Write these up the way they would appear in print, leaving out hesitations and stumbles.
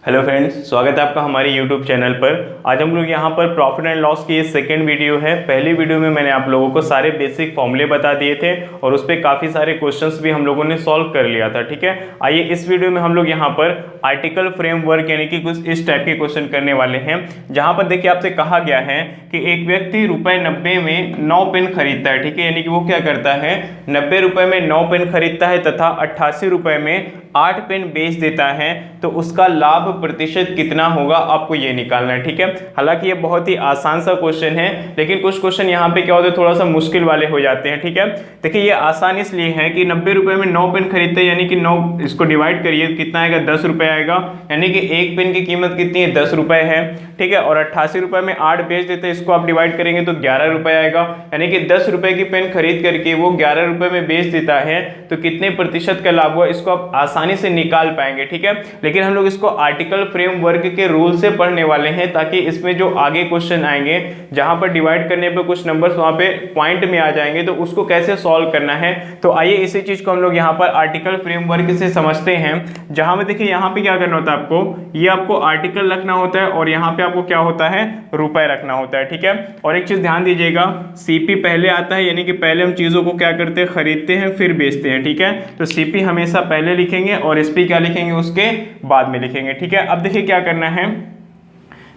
Hello friends, स्वागत है आपका हमारे यूट्यूब चैनल पर। आज हम लोग यहाँ पर प्रॉफिट एंड लॉस की ये सेकंड वीडियो है। पहली वीडियो में मैंने आप लोगों को सारे बेसिक फॉर्मूले बता दिए थे और उस पर काफ़ी सारे क्वेश्चंस भी हम लोगों ने सॉल्व कर लिया था। ठीक है, आइए इस वीडियो में हम लोग यहाँ पर आर्टिकल फ्रेमवर्क यानी कि कुछ इस टाइप के क्वेश्चन करने वाले हैं, जहाँ पर देखिए आपसे कहा गया है कि एक व्यक्ति ₹90 में 9 पेन खरीदता है। ठीक है, यानी कि वो क्या करता है, ₹90 में 9 पेन खरीदता है तथा ₹88 में 8 पेन बेच देता है, तो उसका लाभ प्रतिशत कितना होगा, आपको ये निकालना है। ठीक है, हालांकि ये बहुत ही आसान सा क्वेश्चन है, लेकिन कुछ क्वेश्चन यहाँ पे क्या होते हैं, थोड़ा सा मुश्किल वाले हो जाते हैं। ठीक है, देखिए ये आसान इसलिए है कि ₹90 में 9 पेन खरीदते हैं, यानी कि 9 इसको डिवाइड करिए कितना आएगा, ₹10 आएगा, यानी कि एक पेन की कीमत कितनी है, ₹10 है। ठीक है, और ₹88 में 8 बेच देते हैं, इसको आप डिवाइड करेंगे तो ₹11 आएगा, यानी कि ₹10 की पेन खरीद करके वो ₹11 में बेच देता है, तो कितने प्रतिशत का लाभ हुआ, इसको आप आसानी से निकाल पाएंगे। ठीक है, लेकिन हम लोग इसको आर्टिकल फ्रेमवर्क के रूल से पढ़ने वाले हैं, ताकि इसमें जो आगे क्वेश्चन आएंगे जहां पर डिवाइड करने पे कुछ नंबर्स वहां पे पॉइंट में आ जाएंगे, तो उसको कैसे सॉल्व करना है। तो आइए इसी चीज को हम लोग यहाँ पर आर्टिकल फ्रेमवर्क से समझते हैं। जहां में देखिए यहाँ पे क्या करना होता है, आपको ये आपको आर्टिकल रखना होता है और यहाँ पे आपको क्या होता है, रुपए रखना होता है। ठीक है, और एक चीज ध्यान दीजिएगा, सीपी पहले आता है, यानी कि पहले हम चीजों को क्या करते हैं, खरीदते हैं फिर बेचते हैं। ठीक है, तो सीपी हमेशा पहले लिखेंगे और एसपी क्या लिखेंगे, उसके बाद में लिखेंगे। ठीक है, अब देखिए क्या करना है,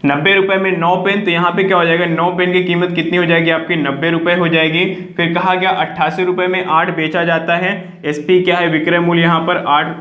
₹90 में 9 पेन, तो यहाँ पे क्या हो जाएगा, 9 पेन की कीमत कितनी हो जाएगी, आपकी ₹90 हो जाएगी। फिर कहा गया ₹88 में 8 बेचा जाता है, एसपी क्या है, विक्रय मूल्य, यहाँ पर 8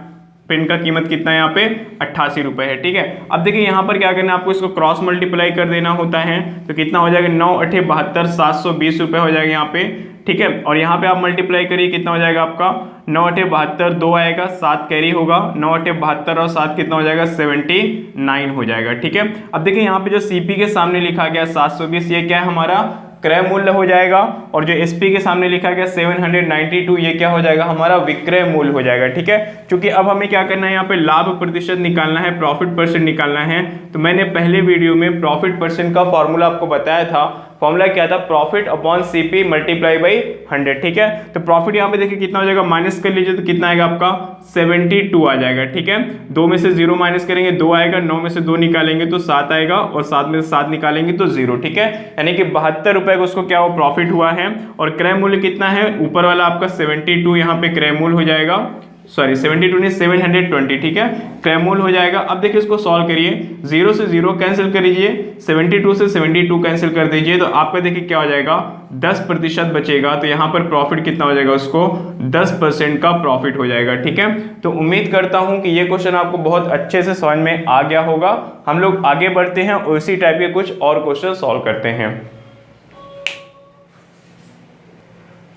पेन का कीमत कितना है, यहाँ पे ₹88 है। ठीक है, अब देखिए यहाँ पर क्या करना है, आपको इसको क्रॉस मल्टीप्लाई कर देना होता है, तो कितना हो जाएगा, 9 8 72 ₹720 हो जाएगा यहाँ पे। ठीक है, और यहाँ पे आप मल्टीप्लाई करिए, कितना हो जाएगा आपका, 9 8 72 2 आएगा, 7 कैरी होगा, 9 8 72 और 7 कितना हो जाएगा, 79 हो जाएगा। ठीक है, अब देखिए यहाँ पे जो सीपी के सामने लिखा गया 720, ये क्या है, हमारा क्रय मूल्य हो जाएगा, और जो एसपी के सामने लिखा गया 792, ये क्या हो जाएगा, हमारा विक्रय मूल्य हो जाएगा। ठीक है, क्योंकि अब हमें क्या करना है, यहाँ पे लाभ प्रतिशत निकालना है, प्रॉफिट परसेंट निकालना है। तो मैंने पहले वीडियो में प्रॉफिट परसेंट का फॉर्मूला आपको बताया था। फॉर्मूला क्या था, profit upon CP multiply by 100। ठीक है, तो प्रॉफिट यहाँ पे देखिए कितना हो जाएगा, माइनस कर लीजिए तो कितना आएगा आपका, 72 आ जाएगा। ठीक है, 2 में से 0 माइनस करेंगे 2 आएगा, 9 में से 2 निकालेंगे तो 7 आएगा, और 7 में से 7 निकालेंगे तो 0। ठीक है, यानी कि ₹72 को उसको क्या हो, प्रॉफिट हुआ है। और क्रय मूल्य कितना है, ऊपर वाला आपका 72 यहाँ पे क्रय मूल्य हो जाएगा, सॉरी 72 नहीं 720। ठीक है, क्रय मूल्य हो जाएगा। अब देखिए इसको सॉल्व करिए, 0 से 0 कैंसिल कर दीजिए, 72 से 72 कैंसिल कर दीजिए, तो आपका देखिए क्या हो जाएगा, 10% बचेगा। तो यहाँ पर प्रॉफिट कितना हो जाएगा, उसको 10% का प्रॉफिट हो जाएगा। ठीक है, तो उम्मीद करता हूं कि ये क्वेश्चन आपको बहुत अच्छे से समझ में आ गया होगा। हम लोग आगे बढ़ते हैं और इसी टाइप के कुछ और क्वेश्चन सॉल्व करते हैं।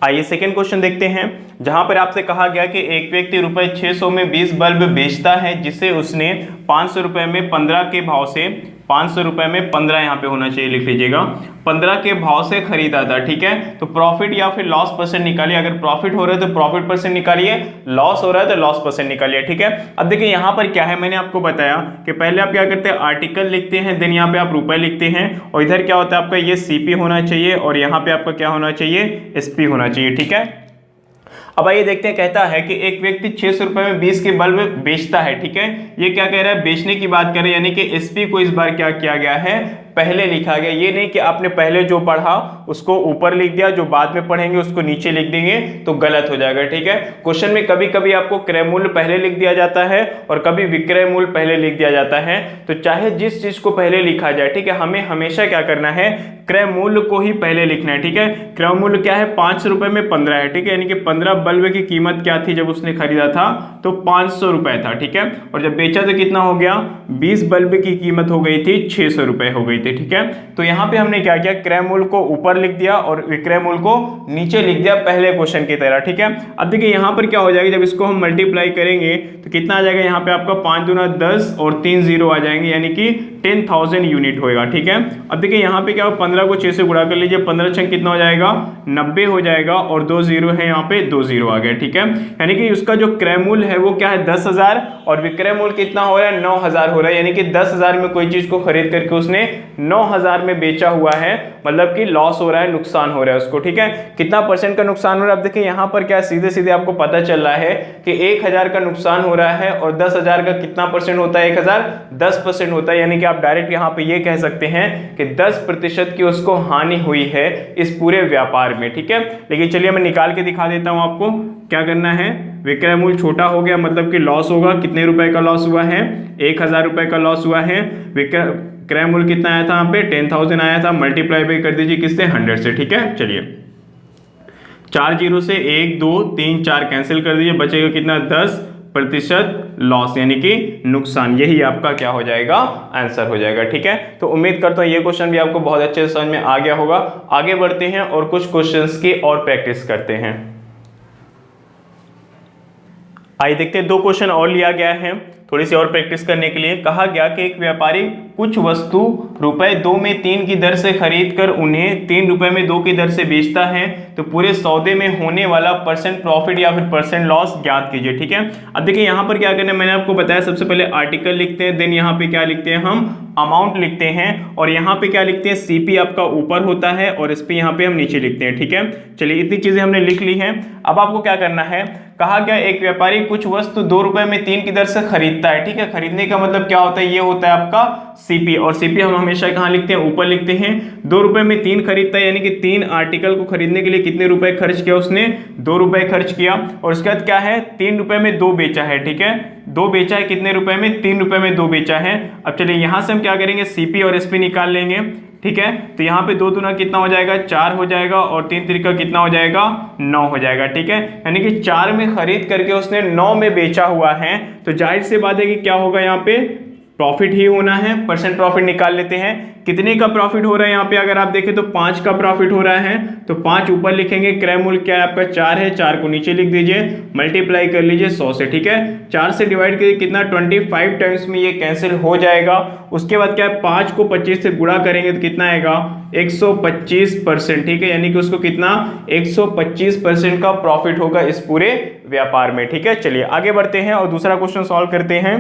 आइए सेकेंड क्वेश्चन देखते हैं, जहां पर आपसे कहा गया कि एक व्यक्ति ₹600 में 20 बल्ब बेचता है, जिसे उसने ₹500 में 15 के भाव से, ₹500 में 15 यहाँ पे होना चाहिए, लिख लीजिएगा, 15 के भाव से खरीदा था। ठीक है, तो प्रॉफिट या फिर लॉस परसेंट निकालिए। अगर प्रॉफिट हो रहा है तो प्रॉफिट परसेंट निकालिए, लॉस हो रहा है तो लॉस परसेंट निकालिए। ठीक है, अब देखिए यहाँ पर क्या है, मैंने आपको बताया कि पहले आप क्या करते हैं, आर्टिकल लिखते हैं, देन यहाँ पे आप रुपए लिखते हैं, और इधर क्या होता है आपका, ये सीपी होना चाहिए और यहाँ पे आपका क्या होना चाहिए, एसपी होना चाहिए। ठीक है, अब आइए देखते हैं, कहता है कि एक व्यक्ति ₹600 में 20 के बल्ब बेचता है। ठीक है, ये क्या कह रहा है, बेचने की बात कर रहे हैं, यानी कि एसपी को इस बार क्या किया गया है, पहले लिखा गया। ये नहीं कि आपने पहले जो पढ़ा उसको ऊपर लिख दिया, जो बाद में पढ़ेंगे उसको नीचे लिख देंगे तो गलत हो जाएगा। ठीक है, क्वेश्चन में कभी कभी आपको क्रय मूल्य पहले लिख दिया जाता है और कभी विक्रय मूल्य पहले लिख दिया जाता है, तो चाहे जिस चीज को पहले लिखा जाए, ठीक है, हमें हमेशा क्या करना है, क्रय मूल्य को ही पहले लिखना है। ठीक है, क्रय मूल्य क्या है, ₹500 में 15 है। ठीक है, यानी कि 15 बल्ब की कीमत क्या थी जब उसने खरीदा था, तो ₹500 था। ठीक है, और जब बेचा तो कितना हो गया, 20 बल्ब की कीमत हो गई थी ₹600 हो गई थी। ठीक है, तो यहाँ पे हमने क्या किया, क्रय मूल्य को ऊपर लिख दिया और विक्रय मूल्य को नीचे लिख दिया, पहले क्वेश्चन की तरह। ठीक है, अब देखिए यहाँ पर क्या हो जाएगा, जब इसको हम मल्टीप्लाई करेंगे तो कितना आ जाएगा, यहाँ पे आपका 5 दूना 10 और 3 0 आ जाएंगे, यानी कि 10,000 यूनिट होगा। ठीक है, अब देखिए यहाँ पे क्या हो, 15 को 6 से गुणा कर लीजिए, 15 छंग कितना हो जाएगा, 90 हो जाएगा, और 2 जीरो है यहाँ पे, 2 जीरो आ गया। ठीक है, यानी कि उसका जो क्रय मूल्य है वो क्या है 10,000, और विक्रय मूल्य कितना हो रहा है 9,000 हो रहा है, यानी कि 10,000 में कोई चीज को खरीद करके उसने 9,000 में बेचा हुआ है, मतलब कि लॉस हो रहा है, नुकसान हो रहा है उसको। ठीक है, कितना परसेंट का नुकसान हो रहा है, अब देखिए यहाँ पर क्या सीधे सीधे आपको पता चल रहा है कि 1,000 का नुकसान हो रहा है, और 10,000 का कितना परसेंट होता है, 1,000 10% होता है, यानी कि आप डायरेक्ट यहाँ पे ये कह सकते हैं कि 10% की उसको हानि हुई है इस पूरे व्यापार में। ठीक है, लेकिन चलिए मैं निकाल के दिखा देता हूं आपको क्या करना है। विक्रय मूल्य छोटा हो गया, मतलब कि लॉस होगा, कितने रुपए का लॉस हुआ है, 1,000 रुपए का लॉस हुआ है। क्रय मूल्य कितना आया था यहाँ पे, 10,000 आया था, मल्टीप्लाई भी कर दीजिए किससे, 100 से। ठीक है, चलिए 4 जीरो से 1 2 3 4 कैंसिल कर दीजिए, बचेगा कितना 10% लॉस, यानी कि नुकसान। यही आपका क्या हो जाएगा, आंसर हो जाएगा। ठीक है, तो उम्मीद करता हूं ये क्वेश्चन भी आपको बहुत अच्छे से समझ में आ गया होगा। आगे बढ़ते हैं और कुछ क्वेश्चंस की और प्रैक्टिस करते हैं। आइए देखते हैं, 2 क्वेश्चन और लिया गया है थोड़ी सी और प्रैक्टिस करने के लिए। कहा गया कि एक व्यापारी कुछ वस्तु ₹2 में 3 की दर से खरीद कर उन्हें ₹3 में 2 की दर से बेचता है, तो पूरे सौदे में होने वाला परसेंट प्रॉफिट या फिर परसेंट लॉस ज्ञात कीजिए। ठीक है, अब देखिए यहाँ पर क्या करना है, मैंने आपको बताया सबसे पहले आर्टिकल लिखते हैं, देन यहाँ पे क्या लिखते हैं हम, अमाउंट लिखते हैं, और यहाँ पे क्या लिखते हैं, सीपी आपका ऊपर होता है और इस पे यहाँ पे हम नीचे लिखते हैं। ठीक है, चलिए इतनी चीजें हमने लिख ली हैं। अब आपको क्या करना है, कहा गया एक व्यापारी कुछ वस्तु ₹2 में 3 की दर से खरीदता है। ठीक है, खरीदने का मतलब क्या होता है, ये होता है आपका सीपी, और सीपी हम हमेशा कहाँ लिखते हैं, ऊपर लिखते हैं। ₹2 में 3 खरीदता है, यानी कि 3 आर्टिकल को खरीदने के लिए कितने रुपए खर्च किया उसने, ₹2 खर्च किया, और उसके बाद क्या है, ₹3 में 2 बेचा है। ठीक है, 2 बेचा है, कितने रुपए में, ₹3 में 2 बेचा है। अब चलिए यहां से हम क्या करेंगे, सीपी और एसपी निकाल लेंगे। ठीक है, तो यहाँ पे 2 दूना कितना हो जाएगा, 4 हो जाएगा, और 3 तिरिका कितना हो जाएगा, 9 हो जाएगा। ठीक है, यानी कि 4 में खरीद करके उसने 9 में बेचा हुआ है, तो जाहिर सी बात है कि क्या होगा, यहाँ पे प्रॉफिट ही होना है। परसेंट प्रॉफिट निकाल लेते हैं, कितने का प्रॉफिट हो रहा है यहाँ पे, अगर आप देखें तो 5 का प्रॉफिट हो रहा है, तो 5 ऊपर लिखेंगे, क्रय मूल्य क्या है आपका 4 है, 4 को नीचे लिख दीजिए, मल्टीप्लाई कर लीजिए 100 से। ठीक है, 4 से डिवाइड करिए कितना, 25 टाइम्स में ये कैंसिल हो जाएगा। उसके बाद क्या है, 5 को 25 से गुणा करेंगे तो कितना आएगा, 125%। ठीक है, यानी कि उसको कितना, 125% का प्रॉफिट होगा इस पूरे व्यापार में। ठीक है, चलिए आगे बढ़ते हैं और दूसरा क्वेश्चन सॉल्व करते हैं।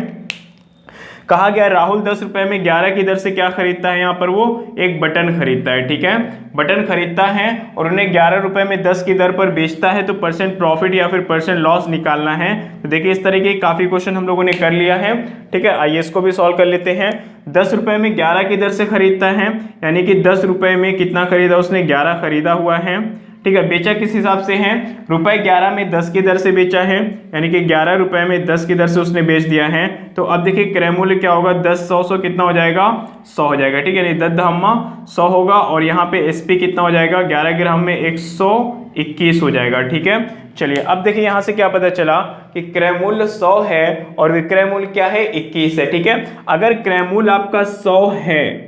कहा गया राहुल 10 रुपए में 11 की दर से क्या खरीदता है, यहाँ पर वो एक बटन खरीदता है। ठीक है, बटन खरीदता है और उन्हें 11 रुपए में 10 की दर पर बेचता है, तो परसेंट प्रॉफिट या फिर परसेंट लॉस निकालना है। तो देखिए इस तरीके के काफी क्वेश्चन हम लोगों ने कर लिया है। ठीक है, आइए इसको भी सॉल्व कर लेते हैं। 10 रुपए में 11 की दर से खरीदता है, यानी कि 10 रुपए में कितना खरीदा उसने, 11 खरीदा हुआ है। ठीक है, बेचा किस हिसाब से है, ₹11 में 10 की दर से बेचा है, यानी कि 11 रुपए में 10 की दर से उसने बेच दिया है। तो अब देखिए क्रय मूल्य क्या होगा, 10 100 कितना हो जाएगा, 100 हो जाएगा। ठीक है, नहीं 10 धम्मा 100 होगा, और यहाँ पे एसपी कितना हो जाएगा, 11 ग्राम में 121 हो जाएगा। ठीक है, चलिए अब देखिए यहाँ से क्या पता चला कि क्रय मूल्य 100 है और विक्रय मूल्य क्या है, 21 है। ठीक है, अगर क्रय मूल्य आपका 100 है,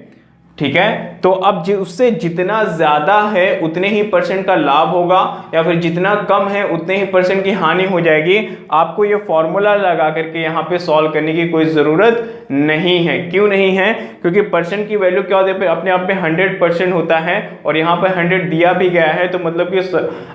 ठीक है, तो अब उससे जितना ज्यादा है उतने ही परसेंट का लाभ होगा, या फिर जितना कम है उतने ही परसेंट की हानि हो जाएगी। आपको ये फॉर्मूला लगा करके यहाँ पे सॉल्व करने की कोई जरूरत नहीं है। क्यों नहीं है, क्योंकि परसेंट की वैल्यू क्या होती है, अपने आप में 100% होता है, और यहाँ पे 100 दिया भी गया है, तो मतलब कि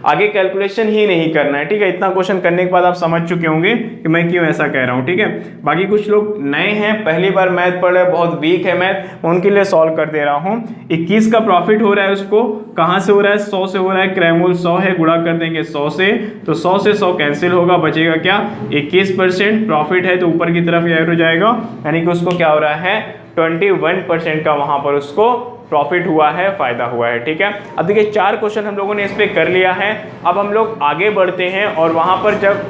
आगे कैलकुलेशन ही नहीं करना है। ठीक है, इतना क्वेश्चन करने के बाद आप समझ चुके होंगे कि मैं क्यों ऐसा कह रहा हूँ। ठीक है, बाकी कुछ लोग नए हैं, पहली बार मैथ पढ़ रहे, बहुत वीक है मैथ, उनके लिए सॉल्व कर दे रहा हूं। 21 का प्रॉफिट हो रहा है, उसको कहां से हो रहा है, 100 से हो रहा है। क्रय मूल्य 100 है, गुणा कर देंगे 100 से, तो 100 से 100 कैंसिल होगा, बचेगा क्या, 21% प्रॉफिट है, तो ऊपर की तरफ ऐड हो जाएगा, यानी कि उसको क्या हो रहा है, 21% का वहां पर उसको प्रॉफिट हुआ है, फायदा हुआ है। ठीक है, अब देखिए 4 क्वेश्चन हम लोगों ने इस पे कर लिया है। अब हम लोग आगे बढ़ते हैं, और वहां पर जब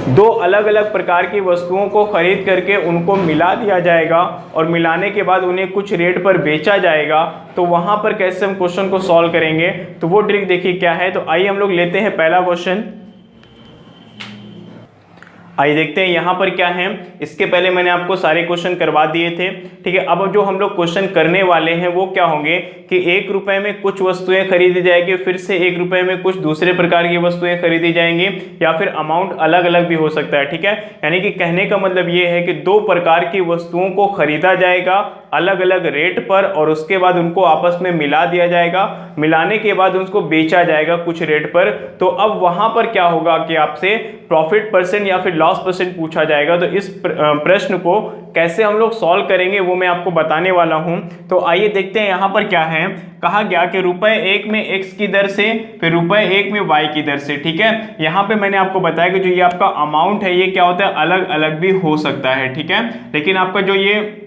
2 अलग अलग प्रकार की वस्तुओं को खरीद करके उनको मिला दिया जाएगा, और मिलाने के बाद उन्हें कुछ रेट पर बेचा जाएगा, तो वहां पर कैसे हम क्वेश्चन को सॉल्व करेंगे, तो वो ट्रिक देखिए क्या है। तो आइए हम लोग लेते हैं पहला क्वेश्चन। आइए देखते हैं यहाँ पर क्या है। इसके पहले मैंने आपको सारे क्वेश्चन करवा दिए थे, ठीक है। अब जो हम लोग क्वेश्चन करने वाले हैं वो क्या होंगे कि 1 रुपए में कुछ वस्तुएं खरीदी जाएगी, फिर से 1 रुपए में कुछ दूसरे प्रकार की वस्तुएं खरीदी जाएंगी, या फिर अमाउंट अलग अलग भी हो सकता है, ठीक है। यानी कि कहने का मतलब ये है कि 2 प्रकार की वस्तुओं को खरीदा जाएगा अलग अलग रेट पर, और उसके बाद उनको आपस में मिला दिया जाएगा, मिलाने के बाद उसको बेचा जाएगा कुछ रेट पर। तो अब वहां पर क्या होगा कि आपसे प्रॉफिट परसेंट या फिर लॉस परसेंट पूछा जाएगा। तो इस प्रश्न को कैसे हम लोग सॉल्व करेंगे वो मैं आपको बताने वाला हूं। तो आइए देखते हैं यहाँ पर क्या है। कहा गया कि ₹1 में x की दर से, फिर ₹1 में y की दर से, ठीक है। यहाँ पे मैंने आपको बताया कि जो ये आपका अमाउंट है ये क्या होता है, अलग अलग भी हो सकता है, ठीक है। लेकिन आपका जो ये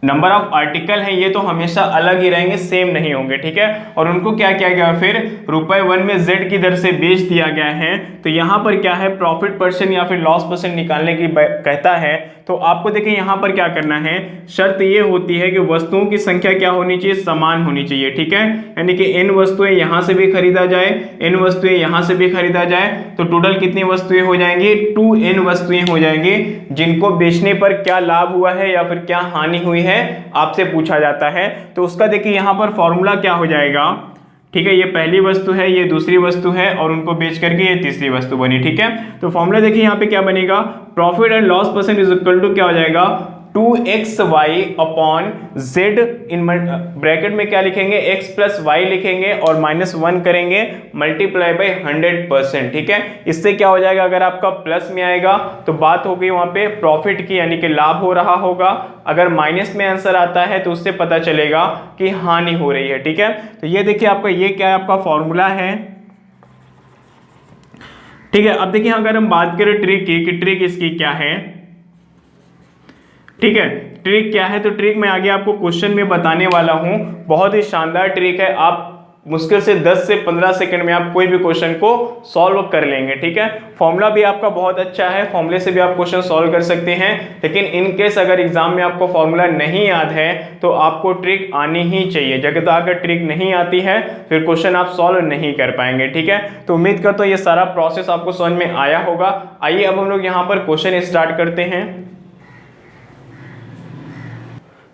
नंबर ऑफ आर्टिकल है ये तो हमेशा अलग ही रहेंगे, सेम नहीं होंगे, ठीक है। और उनको क्या किया गया, फिर ₹1 में z की दर से बेच दिया गया है। तो यहाँ पर क्या है, प्रॉफिट परसेंट या फिर लॉस परसेंट निकालने की कहता है। तो आपको देखिए यहाँ पर क्या करना है, शर्त ये होती है कि वस्तुओं की संख्या क्या होनी चाहिए, समान होनी चाहिए, ठीक है। यानी कि n वस्तुएं यहाँ से भी खरीदा जाए, n वस्तुएं यहाँ से भी खरीदा जाए, तो टोटल कितनी वस्तुएं हो जाएंगी, 2n वस्तुएं हो जाएंगी, जिनको बेचने पर क्या लाभ हुआ है या फिर क्या हानि हुई है आपसे पूछा जाता है। तो उसका देखिए यहाँ पर फॉर्मूला क्या हो जाएगा, ठीक है। ये पहली वस्तु है, ये दूसरी वस्तु है, और उनको बेच करके ये तीसरी वस्तु बनी, ठीक है। तो फॉर्मूला देखिए यहाँ पे क्या बनेगा, profit and loss percent is equal to क्या हो जाएगा, 2xy upon z, in bracket में क्या लिखेंगे, x प्लस वाई लिखेंगे और -1 करेंगे, मल्टीप्लाई बाई 100%, ठीक है। इससे क्या हो जाएगा, अगर आपका प्लस में आएगा तो बात हो गई वहां पे प्रॉफिट की, यानी कि लाभ हो रहा होगा। अगर माइनस में आंसर आता है तो उससे पता चलेगा कि हानि हो रही है, ठीक है। तो ये देखिए आपका ये क्या है, आपका फॉर्मूला है, ठीक है। अब देखिए अगर हम बात करें ट्रिक की, कि ट्रिक इसकी क्या है, ठीक है। ट्रिक क्या है, तो ट्रिक मैं आगे आपको क्वेश्चन में बताने वाला हूं। बहुत ही शानदार ट्रिक है, आप मुश्किल से 10 से 15 सेकंड में आप कोई भी क्वेश्चन को सॉल्व कर लेंगे, ठीक है। फॉर्मूला भी आपका बहुत अच्छा है, फॉर्मूले से भी आप क्वेश्चन सॉल्व कर सकते हैं। लेकिन इन केस अगर एग्जाम में आपको फॉर्मूला नहीं याद है तो आपको ट्रिक आनी ही चाहिए। जगह अगर ट्रिक नहीं आती है फिर क्वेश्चन आप सॉल्व नहीं कर पाएंगे, ठीक है। तो उम्मीद करता हूं ये सारा प्रोसेस आपको समझ में आया होगा। आइए अब हम लोग यहाँ पर क्वेश्चन स्टार्ट करते हैं।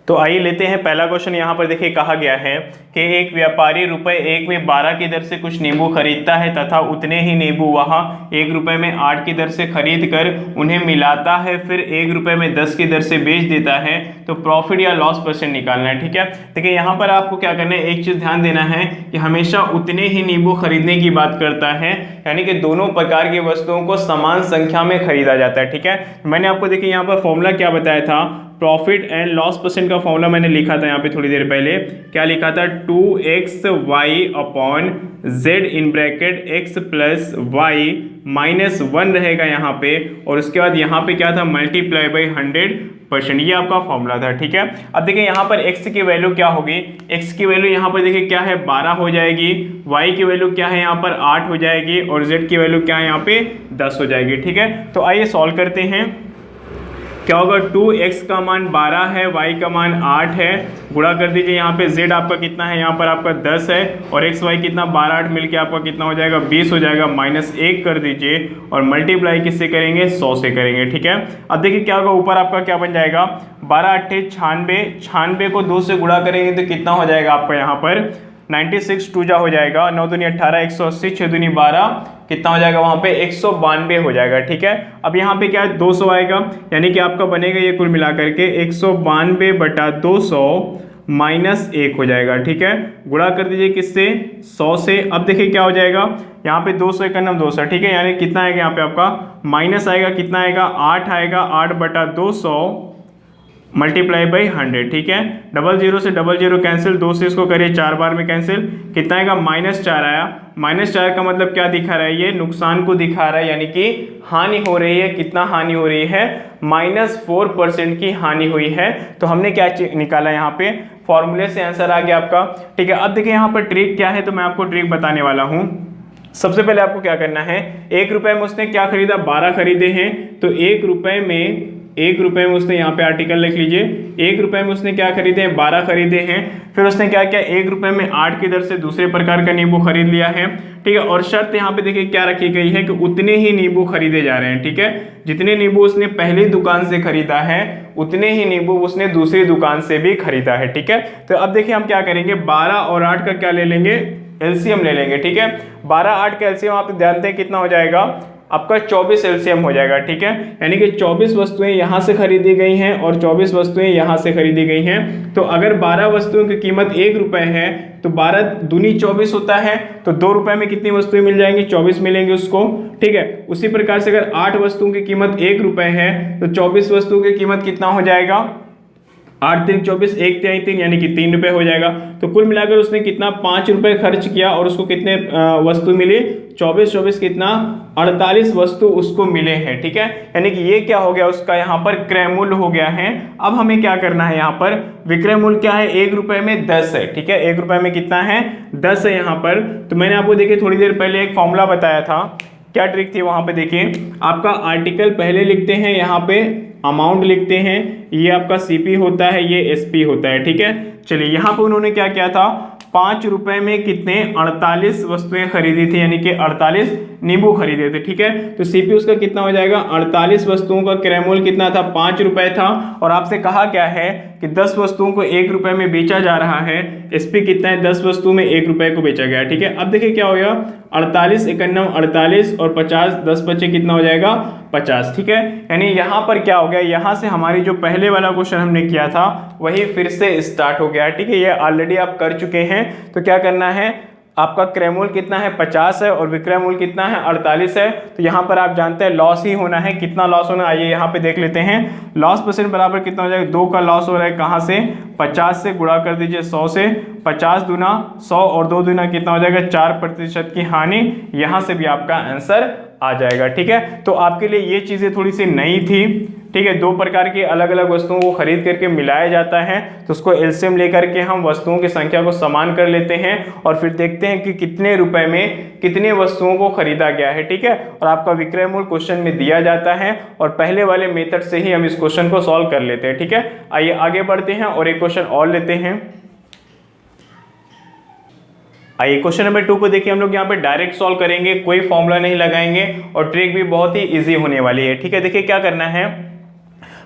तो आइए लेते हैं पहला क्वेश्चन। यहाँ पर देखिए कहा गया है कि एक व्यापारी ₹1 में 12 की दर से कुछ नींबू खरीदता है तथा उतने ही नींबू वहाँ ₹1 में 8 की दर से खरीद कर उन्हें मिलाता है, फिर ₹1 में 10 की दर से बेच देता है। तो प्रॉफिट या लॉस परसेंट निकालना है, ठीक है। देखिए यहाँ पर आपको क्या करना है, एक चीज़ ध्यान देना है कि हमेशा उतने ही नींबू खरीदने की बात करता है, यानी कि दोनों प्रकार की वस्तुओं को समान संख्या में खरीदा जाता है, ठीक है। मैंने आपको देखिए यहाँ पर फॉर्मूला क्या बताया था, प्रॉफिट एंड लॉस परसेंट का फॉर्मूला मैंने लिखा था यहाँ पे थोड़ी देर पहले। क्या लिखा था, 2xy upon z in bracket x plus y -1 रहेगा यहाँ पे, और उसके बाद यहाँ पे क्या था, मल्टीप्लाई बाई 100%, ये आपका फॉर्मूला था, ठीक है। अब देखिए यहाँ पर x की वैल्यू क्या होगी, x की वैल्यू यहाँ पर देखिए क्या है, 12 हो जाएगी, y की वैल्यू क्या है यहाँ पर 8 हो जाएगी, और z की वैल्यू क्या है यहाँ पे 10 हो जाएगी, ठीक है। तो आइए सॉल्व करते हैं। क्या होगा, 2x का मान 12 है, y का मान 8 है, गुणा कर दीजिए। यहाँ पे z आपका कितना है, यहाँ पर आपका 10 है, और x y कितना 12 8 मिलके आपका कितना हो जाएगा, 20 हो जाएगा, -1 कर दीजिए, और मल्टीप्लाई किससे करेंगे, 100 से करेंगे, ठीक है। अब देखिए क्या होगा, ऊपर आपका क्या बन जाएगा, 12 8 96, 96 को 2 से गुणा करेंगे तो कितना हो जाएगा आपका यहाँ पर 96, 2 जा हो जाएगा, 9 दूनी 18, 180, 6 दूनी 12, कितना हो जाएगा वहाँ पे 192 हो जाएगा, ठीक है। अब यहाँ पे क्या है, 200 आएगा, यानी कि आपका बनेगा ये कुल मिला करके 192 बटा 200 -1 हो जाएगा, ठीक है। गुणा कर दीजिए किससे, 100 से। अब देखिए क्या हो जाएगा, यहाँ पे 200 का नाम 200, ठीक है, यानी कितना आएगा यहाँ पे आपका माइनस आएगा, कितना आएगा 8 आएगा, 8 बटा 200 मल्टीप्लाई बाई 100, ठीक है। 00 से 00 कैंसिल, 2 से इसको करिए 4 बार में कैंसिल, कितना आएगा -4 आया। -4 का मतलब क्या दिखा रहा है, ये नुकसान को दिखा रहा है, यानी कि हानि हो रही है। कितना हानि हो रही है, -4% की हानि हुई है। तो हमने क्या निकाला यहाँ पे, फॉर्मूले से आंसर आ गया आपका, ठीक है। अब देखिए यहाँ पर ट्रिक क्या है, तो मैं आपको ट्रिक बताने वाला हूँ। सबसे पहले आपको क्या करना है, ₹1 में उसने क्या खरीदा, 12 खरीदे हैं, तो ₹1 में 1 रुपये में उसने, यहाँ पे आर्टिकल लिख लीजिए, 1 रुपये में उसने क्या खरीदे हैं, 12 खरीदे हैं। फिर उसने क्या किया, 1 रुपये में 8 की दर से दूसरे प्रकार का नींबू खरीद लिया है, ठीक है। और शर्त यहाँ पे देखिए क्या रखी गई है कि उतने ही नींबू खरीदे जा रहे हैं, ठीक है। जितने नींबू उसने पहली दुकान से खरीदा है उतने ही नींबू उसने दूसरी दुकान से भी खरीदा है, ठीक है। तो अब देखिए हम क्या करेंगे, 12 और 8 का क्या ले लेंगे, एलसीएम ले लेंगे, ठीक है। 12 8 का एलसीएम आप जानते हैं कितना हो जाएगा, आपका 24 एलसीएम हो जाएगा, ठीक है। यानी कि 24 वस्तुएं यहाँ से खरीदी गई हैं और 24 वस्तुएं यहाँ से खरीदी गई हैं। तो अगर 12 वस्तुओं की कीमत 1 रुपये है तो 12 दूनी 24 होता है, तो 2 रुपये में कितनी वस्तुएं मिल जाएंगी, 24 मिलेंगी उसको, ठीक है। उसी प्रकार से अगर 8 वस्तुओं की कीमत 1 रुपये है तो 24 वस्तुओं की कीमत कितना हो जाएगा, 8 3 24, 1 3 3 यानी कि 3 रुपये हो जाएगा। तो कुल मिलाकर उसने कितना 5 रुपये खर्च किया और उसको कितने वस्तु मिली, 24 24 कितना 48 वस्तु उसको मिले हैं, ठीक है। यानी कि ये क्या हो गया, उसका यहाँ पर क्रय मूल्य हो गया है। अब हमें क्या करना है, यहाँ पर विक्रय मूल्य क्या है, 1 रुपये में 10 है, ठीक है। 1 रुपये में कितना है, 10 है यहाँ पर। तो मैंने आपको देखिए थोड़ी देर पहले एक फॉर्मूला बताया था, क्या ट्रिक थी वहाँ पे, देखिए आपका आर्टिकल पहले लिखते हैं, यहाँ पे अमाउंट लिखते हैं, ये आपका सीपी होता है, ये एसपी होता है, ठीक है। चलिए यहाँ पे उन्होंने क्या किया था, 5 रुपये में कितने 48 वस्तुएं खरीदी थी, यानी कि 48 नींबू खरीदे थे, ठीक है। तो सीपी उसका कितना हो जाएगा, 48 वस्तुओं का क्रय मूल्य कितना था, 5 रुपये था। और आपसे कहा क्या है कि 10 वस्तुओं को 1 रुपये में बेचा जा रहा है, एसपी कितना है, 10 वस्तुओं में 1 रुपये को बेचा गया, ठीक है। अब देखिए क्या हो गया, 48 51 48 और 50 10 बचे कितना हो जाएगा, 50, ठीक है। यानी यहाँ पर क्या हो गया, यहाँ से हमारी जो पहले वाला क्वेश्चन हमने किया था वही फिर से स्टार्ट हो गया, ठीक है। ये ऑलरेडी आप कर चुके हैं। तो क्या करना है, आपका क्रय मूल्य कितना है, 50 है और विक्रय मूल्य कितना है, 48 है। तो यहाँ पर आप जानते हैं लॉस ही होना है, कितना लॉस होना है, आइए यहाँ पे देख लेते हैं। लॉस परसेंट बराबर कितना हो जाएगा, 2 का लॉस हो रहा है, कहाँ से, 50 से गुणा कर दीजिए 100 से, 50 दूना 100 और 2 दूना कितना हो जाएगा, 4% की हानि। यहाँ से भी आपका आंसर आ जाएगा, ठीक है। तो आपके लिए ये चीज़ें थोड़ी सी नई थी, ठीक है। 2 प्रकार की अलग अलग वस्तुओं को खरीद करके मिलाया जाता है, तो उसको एलसीएम लेकर के हम वस्तुओं की संख्या को समान कर लेते हैं और फिर देखते हैं कि कितने रुपए में कितने वस्तुओं को खरीदा गया है, ठीक है। और आपका विक्रय मूल्य क्वेश्चन में दिया जाता है और पहले वाले मेथड से ही हम इस क्वेश्चन को सॉल्व कर लेते हैं, ठीक है। आइए आगे बढ़ते हैं और एक क्वेश्चन और लेते हैं। आइए क्वेश्चन नंबर 2 को देखिए, हम लोग यहाँ पे डायरेक्ट सॉल्व करेंगे, कोई फॉर्मूला नहीं लगाएंगे और ट्रिक भी बहुत ही इजी होने वाली है, ठीक है। देखिए क्या करना है,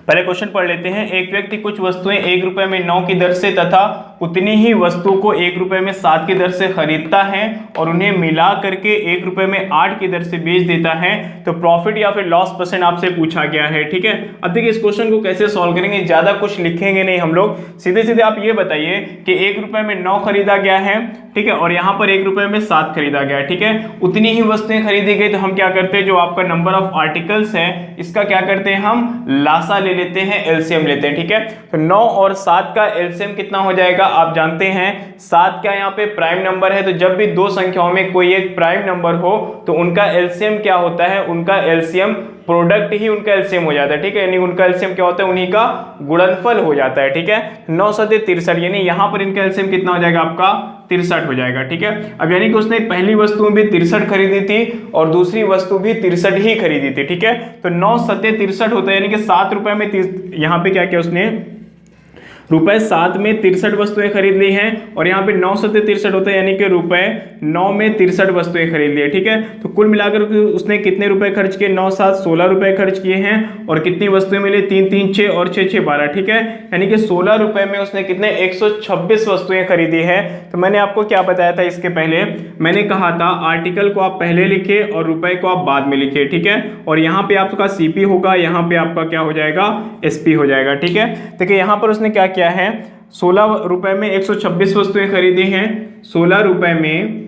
पहले क्वेश्चन पढ़ लेते हैं। एक व्यक्ति कुछ वस्तुएं 1 रुपये में 9 की दर से तथा उतनी ही वस्तु को 1 रुपये में 7 की दर से खरीदता है और उन्हें मिला करके 1 रुपये में 8 की दर से बेच देता है, तो प्रॉफिट या फिर लॉस परसेंट आपसे पूछा गया है, ठीक है। अब देखिए इस क्वेश्चन को कैसे सॉल्व करेंगे, ज्यादा कुछ लिखेंगे नहीं हम लोग, सीधे सीधे आप ये बताइए कि 1 रुपये में 9 खरीदा गया है, ठीक है, और यहाँ पर 1 रुपये में 7 खरीदा गया है, ठीक है। उतनी ही वस्तुएं खरीदी गई, तो हम क्या करते हैं, जो आपका नंबर ऑफ आर्टिकल्स है इसका क्या करते हैं, हम लासा ले लेते हैं, एलसीएम लेते हैं, ठीक है। तो 9 और 7 का एलसीएम कितना हो जाएगा, आप जानते हैं 7 का यहाँ पे प्राइम नंबर है, तो जब भी 2 संख्याओं में कोई एक प्राइम नंबर हो तो उनका एलसीएम क्या होता है, उनका एलसीएम प्रोडक्ट ही उनका एलसीएम हो जाता है, ठीक है। यानी उनका एलसीएम क्या होता है, उन्हीं का गुणनफल हो जाता है, ठीक है। 9 7 63, यानी यहाँ पर इनका एलसीएम कितना हो जाएगा, आपका 63 हो जाएगा, ठीक है। अब यानी कि उसने पहली वस्तु भी 63 खरीदी थी और दूसरी वस्तु भी 63 ही खरीदी थी, ठीक है। तो 9 7 63 होता है, यानी कि 7 रुपए में यहाँ पे क्या किया उसने, रुपए 7 में 63 वस्तुएं खरीद ली हैं और यहाँ पे 9 7 63 होता है, यानी कि रुपए 9 में 63 वस्तुएं खरीद ली है, ठीक है। तो कुल मिलाकर उसने कितने रुपए खर्च किए, 9 7 16 रुपए खर्च किए हैं और कितनी वस्तुएं मिली, 3 3 6 और 6 6 12, ठीक है। यानी कि 16 रुपए में उसने कितने 126 वस्तुएं खरीदी है। तो मैंने आपको क्या बताया था इसके पहले, मैंने कहा था आर्टिकल को आप पहले लिखे और रुपए को आप बाद में लिखे, ठीक है। और यहाँ पे आपका सीपी होगा, यहाँ पे आपका क्या हो जाएगा, एसपी हो जाएगा, ठीक है। देखिए यहाँ पर उसने क्या किया है, 16 रुपए में 126 वस्तुएं खरीदी हैं, 16 रुपए में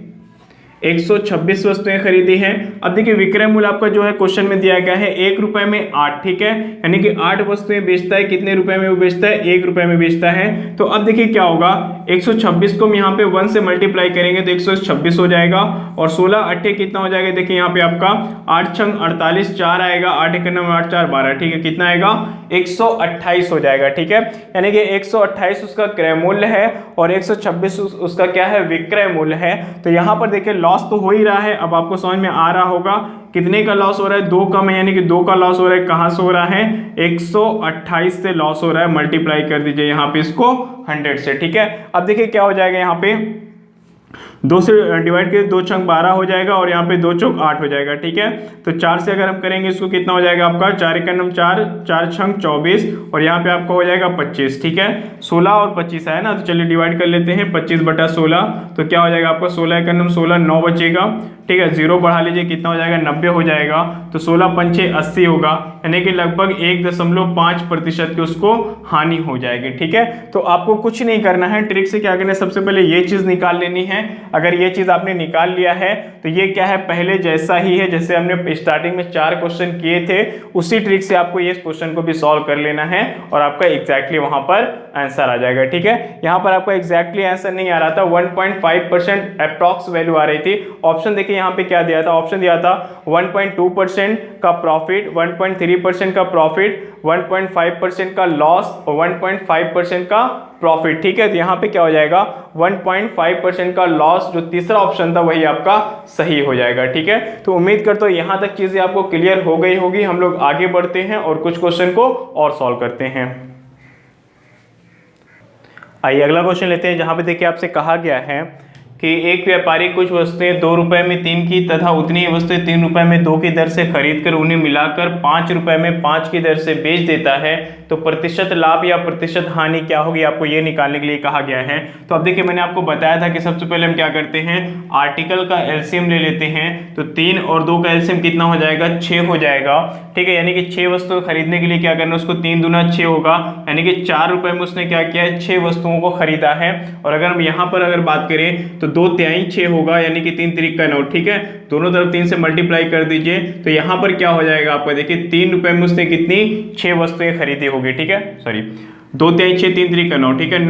126 वस्तुएं खरीदी हैं। अब देखिए विक्रय मूल्य आपका जो है क्वेश्चन में दिया गया है 1 रुपए में 8, ठीक है। यानी कि 8 वस्तुएं बेचता है, कितने रुपए में वो बेचता है, 1 रुपए में बेचता है। तो अब देखिए क्या होगा, 126 को हम यहाँ पे 1 से मल्टीप्लाई करेंगे तो 126 हो जाएगा और 16 8 कितना हो जाएगा, देखिए यहाँ पे आपका 8 छंग 48, 4 आएगा, 8 1 9 8 4 12, ठीक है। कितना आएगा, 128 हो जाएगा, ठीक है। यानी कि 128 उसका क्रय मूल्य है और 126 उसका क्या है, विक्रय मूल्य है। तो यहाँ पर देखिए लॉस तो हो ही रहा है, अब आपको समझ में आ रहा होगा कितने का लॉस हो रहा है, 2 कम है यानी कि 2 का लॉस हो रहा है। कहां से हो रहा है, 128 से लॉस हो रहा है। मल्टीप्लाई कर दीजिए यहाँ पे इसको 100 से, ठीक है। अब देखिए क्या हो जाएगा, यहाँ पे 2 से डिवाइड करिए, 2 छंग 12 हो जाएगा और यहाँ पे 2 चौक 8 हो जाएगा, ठीक है। तो 4 से अगर हम करेंगे इसको कितना हो जाएगा आपका, 4 एक नम 4, 4 छंग 24 और यहाँ पे आपका हो जाएगा 25, ठीक है। 16 और 25 है ना, तो चलिए डिवाइड कर लेते हैं, 25/16 तो क्या हो जाएगा आपका 16 एक नम 16, 9 बचेगा, ठीक है। 0 बढ़ा लीजिए, कितना हो जाएगा 90 हो जाएगा। तो 16 पंचे 80 होगा, यानी कि लगभग 1.5% की उसको हानि हो जाएगी, ठीक है। तो आपको कुछ नहीं करना है, ट्रिक से क्या करना है, सबसे पहले ये चीज निकाल लेनी है। अगर ये चीज आपने निकाल लिया है तो ये क्या है, पहले जैसा ही है जैसे हमने स्टार्टिंग में 4 क्वेश्चन किए थे, उसी ट्रिक से आपको ये क्वेश्चन को भी सॉल्व कर लेना है और आपका एग्जैक्टली वहां पर आंसर आ जाएगा, ठीक है। यहाँ पर आपका एग्जैक्टली आंसर नहीं आ रहा था, 1.5% अप्रॉक्स वैल्यू आ रही थी। ऑप्शन देखिए यहाँ पे क्या दिया था, ऑप्शन दिया था 1.2% का प्रॉफिट, 1.3% का प्रॉफिट, 1.5% का लॉस और 1.5% का प्रॉफिट, ठीक है। तो यहाँ पे क्या हो जाएगा, 1.5% का लॉस, जो तीसरा ऑप्शन था वही आपका सही हो जाएगा, ठीक है। तो उम्मीद करता हूं यहाँ तक चीजें आपको क्लियर हो गई होगी। हम लोग आगे बढ़ते हैं और कुछ क्वेश्चन को और सॉल्व करते हैं। आइए अगला क्वेश्चन लेते हैं, जहां पे देखिए आपसे कहा गया है कि एक व्यापारी कुछ वस्तुएं 2 रुपए में 3 की तथा उतनी ही वस्तुएं 3 रुपए में 2 की दर से खरीद कर उन्हें मिलाकर 5 रुपए में 5 की दर से बेच देता है, तो प्रतिशत लाभ या प्रतिशत हानि क्या होगी, आपको ये निकालने के लिए कहा गया है। तो अब देखिए मैंने आपको बताया था कि सबसे पहले हम क्या करते हैं, आर्टिकल का एलसीएम ले लेते हैं। तो 3 और 2 का एलसीएम कितना हो जाएगा, 6 हो जाएगा, ठीक है। यानी कि 6 वस्तुएं खरीदने के लिए क्या करना है, उसको 3 दूना 6 होगा, यानी कि 4 रुपए में उसने क्या किया है, 6 वस्तुओं को खरीदा है। और अगर हम यहाँ पर अगर बात करें तो 2 तिहाई 6 होगा, यानी कि 3 तिरिक का 9, ठीक है। दोनों तरफ 3 से मल्टीप्लाई कर दीजिए, तो यहाँ पर क्या हो जाएगा आपका, देखिए 3 रुपए में उसने कितनी 6 वस्तुएं खरीदी होगी, ठीक है। सॉरी 2 तिहाई 6, 3 तिरिक का 9, ठीक है।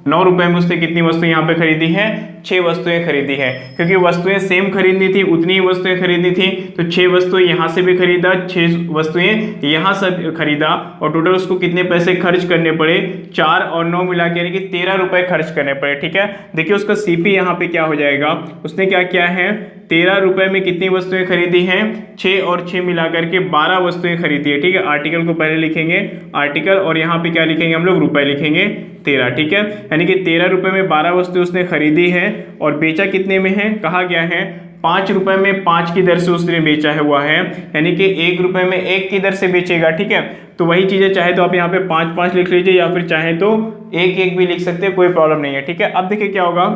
9 रुपए में उसने कितनी वस्तुएं यहाँ पे खरीदी है, 6 वस्तुएं खरीदी है। क्योंकि वस्तुएं सेम खरीदनी थी, उतनी ही वस्तुएं खरीदनी थी, तो 6 वस्तुएं यहाँ से भी खरीदा, 6 वस्तुएं यहाँ से खरीदा और टोटल उसको कितने पैसे खर्च करने पड़े, 4 और 9 मिला के यानी कि 13 रुपए खर्च करने पड़े, ठीक है। देखिए उसका सीपी यहाँ पे क्या हो जाएगा, उसने क्या किया है, 13 रुपए में कितनी वस्तुएं खरीदी हैं, 6 और 6 मिलाकर के 12 वस्तुएं खरीदी है, ठीक है। आर्टिकल को पहले लिखेंगे आर्टिकल और यहाँ पे क्या लिखेंगे हम लोग, रुपए लिखेंगे 13, ठीक है। यानी कि 13 रुपए में 12 वस्तुएं उसने खरीदी है और बेचा कितने में है, कहा गया है 5 रुपए में 5 की दर से उसने बेचा है हुआ है, यानी कि 1 रुपए में 1 की दर से बेचेगा, ठीक है। तो वही चीजें चाहे तो आप यहाँ पे 5-5 लिख लीजिए या फिर चाहे तो 1-1 भी लिख सकते हैं, कोई प्रॉब्लम नहीं है, ठीक है। अब देखिए क्या होगा,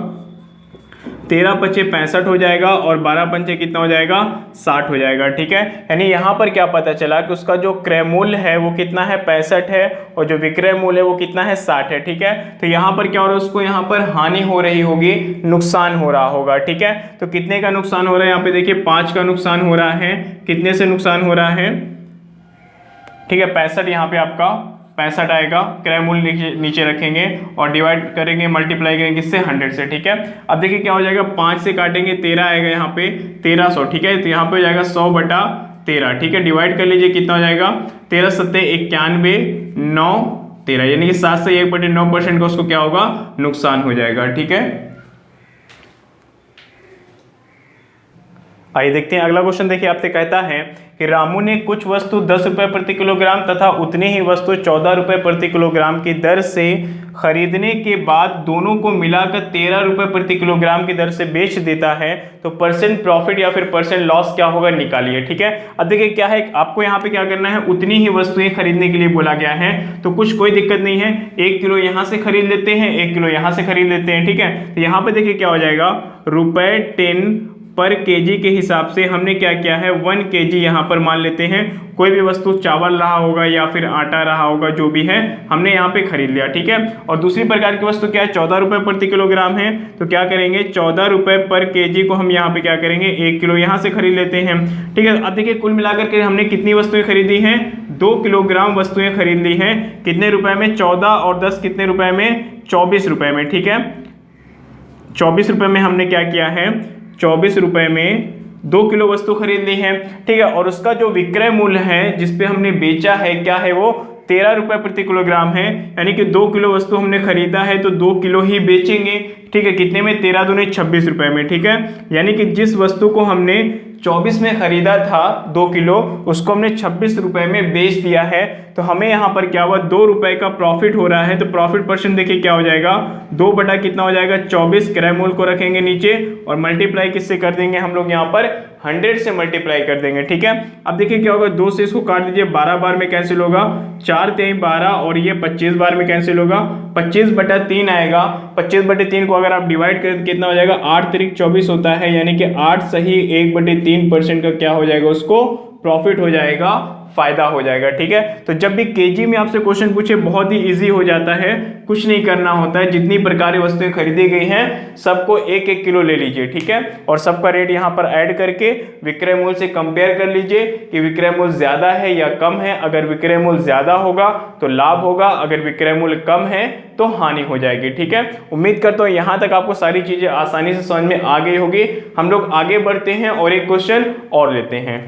13 पचे 65 हो जाएगा और 12 पंचे कितना हो जाएगा, 60 हो जाएगा, ठीक है। यानी यहाँ पर क्या पता चला कि उसका जो क्रय मूल्य है वो कितना है, 65 है और जो विक्रय मूल्य है वो कितना है, 60 है, ठीक है। तो यहाँ पर क्या हो रहा है, उसको यहाँ पर हानि हो रही होगी, नुकसान हो रहा होगा, ठीक है। तो कितने का नुकसान हो रहा है, यहाँ पे देखिए 5 का नुकसान हो रहा है, कितने से नुकसान हो रहा है, ठीक है 65, यहाँ पे आपका 65 आएगा, क्रय मूल्य नीचे रखेंगे और डिवाइड करेंगे, मल्टीप्लाई करेंगे किससे, 100 से, ठीक है। अब देखिए क्या हो जाएगा, 5 से काटेंगे 13 आएगा यहाँ पे 1300, ठीक है। तो यहाँ पे हो जाएगा 100/13, ठीक है। डिवाइड कर लीजिए, कितना हो जाएगा, 13 सत्ते 91, 9 13, यानी कि 7 से 1/9% का उसको क्या होगा, नुकसान हो जाएगा, ठीक है। आइए देखते हैं अगला क्वेश्चन। देखिए आपसे कहता है कि रामू ने कुछ वस्तु 10 रुपए प्रति किलोग्राम तथा उतनी ही वस्तु 14 रुपए प्रति किलोग्राम की दर से खरीदने के बाद दोनों को मिलाकर 13 रुपए प्रति किलोग्राम की दर से बेच देता है, तो परसेंट प्रॉफिट या फिर परसेंट लॉस क्या होगा, निकालिए, ठीक है। अब देखिए क्या है, आपको यहाँ पे क्या करना है, उतनी ही वस्तुएं खरीदने के लिए बोला गया है, तो कुछ कोई दिक्कत नहीं है, 1 किलो यहाँ से खरीद लेते हैं, 1 किलो यहाँ से खरीद लेते हैं, ठीक है। तो यहाँ पे देखिए क्या हो जाएगा, ₹10 पर केजी के हिसाब से हमने क्या किया है, 1 केजी यहाँ पर मान लेते हैं, कोई भी वस्तु चावल रहा होगा या फिर आटा रहा होगा, जो भी है हमने यहाँ पे खरीद लिया, ठीक है। और दूसरी प्रकार की वस्तु क्या है, 14 रुपए प्रति किलोग्राम है, तो क्या करेंगे, 14 रुपए पर केजी को हम यहाँ पे क्या करेंगे, 1 किलो यहाँ से खरीद लेते हैं, ठीक है। अब देखिए कुल मिलाकर के हमने कितनी वस्तुएं खरीदी हैं, 2 किलोग्राम वस्तुएं खरीद ली हैं, कितने रुपए में, 14 और 10 कितने रुपए में, 24 रुपए में, ठीक है। 24 रुपए में हमने क्या किया है, 24 रुपए में 2 किलो वस्तु खरीद ली है, ठीक है। और उसका जो विक्रय मूल्य है जिसपे हमने बेचा है क्या है, वो 13 रुपए प्रति किलोग्राम है, यानी कि 2 किलो वस्तु हमने खरीदा है तो 2 किलो ही बेचेंगे। ठीक है, कितने में? 13 दूनी 26 रुपए में। ठीक है, यानी कि जिस वस्तु को हमने 24 में खरीदा था 2 किलो, उसको हमने 26 रुपए में बेच दिया है। तो हमें यहाँ पर क्या हुआ? 2 रुपए का प्रॉफिट हो रहा है। तो प्रॉफिट परसेंट देखिए क्या हो जाएगा? 2 बटा कितना हो जाएगा? 24। क्रय मूल्य को रखेंगे नीचे और मल्टीप्लाई किससे कर देंगे हम लोग? यहाँ पर 100 से मल्टीप्लाई कर देंगे। ठीक है, अब देखिए क्या होगा? 2 से इसको काट दीजिए, 12 बार में कैंसिल होगा, 4 3 12 और ये 25 बार में कैंसिल होगा, 25 बटा 3 आएगा। 25 बटे 3 को अगर आप डिवाइड करें तो कितना हो जाएगा? 8 3 24 होता है, यानी कि 8 सही 1/3% का क्या हो जाएगा? उसको प्रॉफिट हो जाएगा, फायदा हो जाएगा। ठीक है, तो जब भी केजी में आपसे क्वेश्चन पूछे बहुत ही इजी हो जाता है, कुछ नहीं करना होता है। जितनी प्रकार की वस्तुएं खरीदी गई हैं सबको 1-1 किलो ले लीजिए। ठीक है, और सबका रेट यहाँ पर ऐड करके विक्रय मूल्य से कंपेयर कर लीजिए कि विक्रय मूल्य ज्यादा है या कम है। अगर विक्रय मूल्य ज्यादा होगा तो लाभ होगा, अगर विक्रय मूल्य कम है तो हानि हो जाएगी। ठीक है, उम्मीद करता हूँ यहाँ तक आपको सारी चीजें आसानी से समझ में आ गई होगी। हम लोग आगे बढ़ते हैं और एक क्वेश्चन और लेते हैं।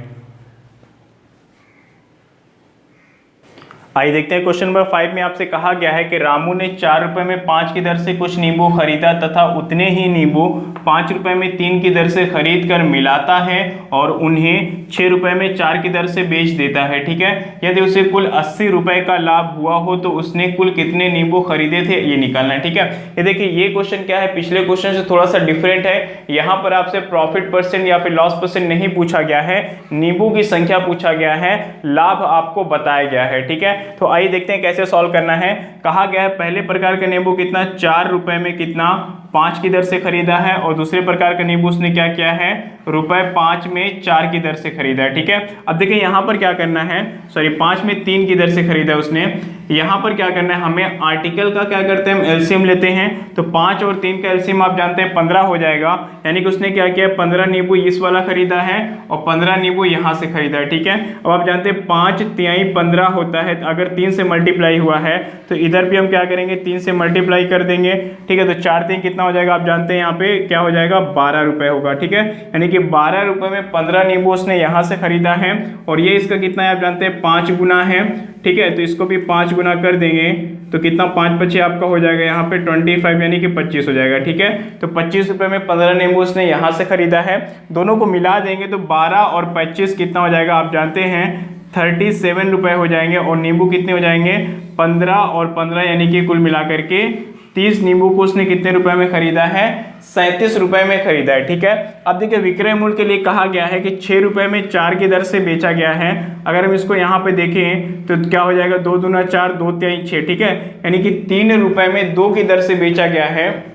आइए देखते हैं क्वेश्चन नंबर 5 में आपसे कहा गया है कि रामू ने 4 रुपए में 5 की दर से कुछ नींबू खरीदा तथा उतने ही नींबू 5 रुपए में 3 की दर से खरीद कर मिलाता है और उन्हें 6 रुपए में 4 की दर से बेच देता है। ठीक है, यदि उसे कुल 80 रुपए का लाभ हुआ हो तो उसने कुल कितने नींबू खरीदे थे, ये निकालना है। ठीक है, ये देखिए ये क्वेश्चन क्या है, पिछले क्वेश्चन से थोड़ा सा डिफरेंट है। यहाँ पर आपसे प्रॉफिट परसेंट या फिर लॉस परसेंट नहीं पूछा गया है, नींबू की संख्या पूछा गया है, लाभ आपको बताया गया है। ठीक है, तो आइए देखते हैं कैसे सॉल्व करना है। कहा गया है पहले प्रकार का नींबू कितना? 4 रुपए में कितना? 5 की दर से खरीदा है, और दूसरे प्रकार का नींबू उसने क्या किया है? रुपए 5 में 4 की दर से खरीदा है। ठीक है, अब देखिए यहाँ पर क्या करना है, सॉरी 5 में 3 की दर से खरीदा है उसने। यहाँ पर क्या करना है, हमें आर्टिकल का क्या करते हैं, हम एलसीएम लेते हैं। तो 5 और 3 का एलसीएम आप जानते हैं 15 हो जाएगा, यानी कि उसने क्या किया? 15 नींबू इस वाला खरीदा है और 15 नींबू यहाँ से खरीदा है। ठीक है, अब आप जानते हैं 5 तिहाई 15 होता है, अगर 3 से मल्टीप्लाई हुआ है तो इधर भी हम क्या करेंगे? 3 से मल्टीप्लाई कर देंगे। ठीक है, तो 4 3 कितना हो जाएगा? आप जानते हैं यहाँ पे क्या हो जाएगा? 12 रुपए होगा। ठीक है, यानी कि 12 रुपए में 15 नींबू उसने यहाँ से खरीदा है, और ये इसका कितना है? आप जानते हैं 5 गुना है। ठीक है, तो इसको भी 5 गुना कर देंगे तो कितना? 5 5 आपका हो जाएगा यहाँ पे 25, यानी कि 25 हो जाएगा। ठीक है, तो 25 रुपए में 15 नींबू उसने यहाँ से खरीदा है। दोनों को मिला देंगे तो 12 और 25 कितना हो जाएगा? आप जानते हैं 37 रुपए हो जाएंगे, और नींबू कितने हो जाएंगे? 15 और 15, यानी कि कुल मिला करके 30 नींबू को उसने कितने रुपए में खरीदा है? 37 रुपए में खरीदा है। ठीक है, अब देखिए विक्रय मूल्य के लिए कहा गया है कि 6 रुपए में 4 की दर से बेचा गया है। अगर हम इसको यहाँ पे देखें तो क्या हो जाएगा? 2 दूना 4, 2 तिहाई 6। ठीक है, यानी कि 3 रुपए में 2 की दर से बेचा गया है,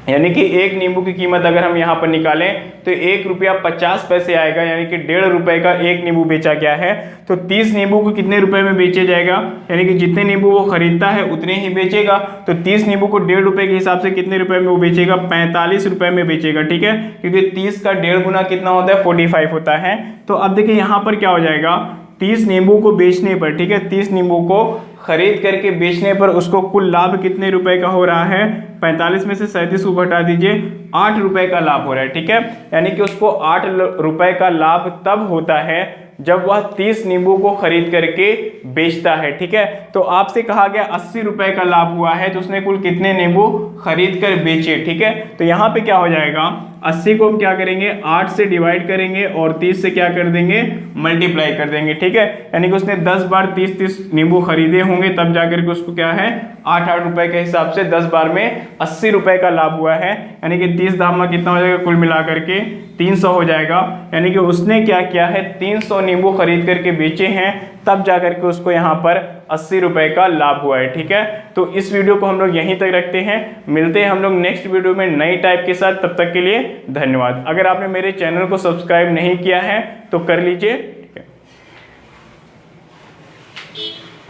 यानी कि एक नींबू की कीमत अगर हम यहाँ पर निकालें तो 1 रुपया 50 पैसे आएगा, यानी कि 1.5 रुपए का एक नींबू बेचा गया है। तो 30 नींबू को कितने रुपए में बेचे जाएगा? यानी कि जितने नींबू वो खरीदता है उतने ही बेचेगा। तो 30 नींबू को 1.5 रुपए के हिसाब से कितने रुपए में वो बेचेगा? 45 रुपए में बेचेगा। ठीक है, क्योंकि 30 का 1.5 गुना कितना होता है? 45 होता है। तो अब देखिए यहाँ पर क्या हो जाएगा? 30 नींबू को बेचने पर, ठीक है, 30 नींबू को खरीद करके बेचने पर उसको कुल लाभ कितने रुपए का हो रहा है? 45 में से 37 को घटा दीजिए, 8 रुपए का लाभ हो रहा है। ठीक है, यानी कि उसको 8 रुपए का लाभ तब होता है जब वह 30 नींबू को खरीद करके बेचता है। ठीक है, तो आपसे कहा गया 80 रुपए का लाभ हुआ है, तो उसने कुल कितने नींबू खरीद कर बेचे। ठीक है, तो यहाँ पे क्या हो जाएगा? 80 को हम क्या करेंगे? 8 से डिवाइड करेंगे और 30 से क्या कर देंगे? मल्टीप्लाई कर देंगे। ठीक है, यानी कि उसने 10 बार 30 नींबू खरीदे होंगे, तब जाकर के उसको क्या है? 8 रुपए के हिसाब से 10 बार में 80 रुपए का लाभ हुआ है, यानी कि 30 दाम में कितना हो जाएगा? कुल मिला करके 300 हो जाएगा। यानी कि उसने क्या किया है? 300 नींबू खरीद करके बेचे हैं, तब जाकर के उसको यहाँ पर 80 रुपए का लाभ हुआ है। ठीक है, तो इस वीडियो को हम लोग यहीं तक रखते हैं, मिलते हैं हम लोग नेक्स्ट वीडियो में नई टाइप के साथ। तब तक के लिए धन्यवाद। अगर आपने मेरे चैनल को सब्सक्राइब नहीं किया है तो कर लीजिए।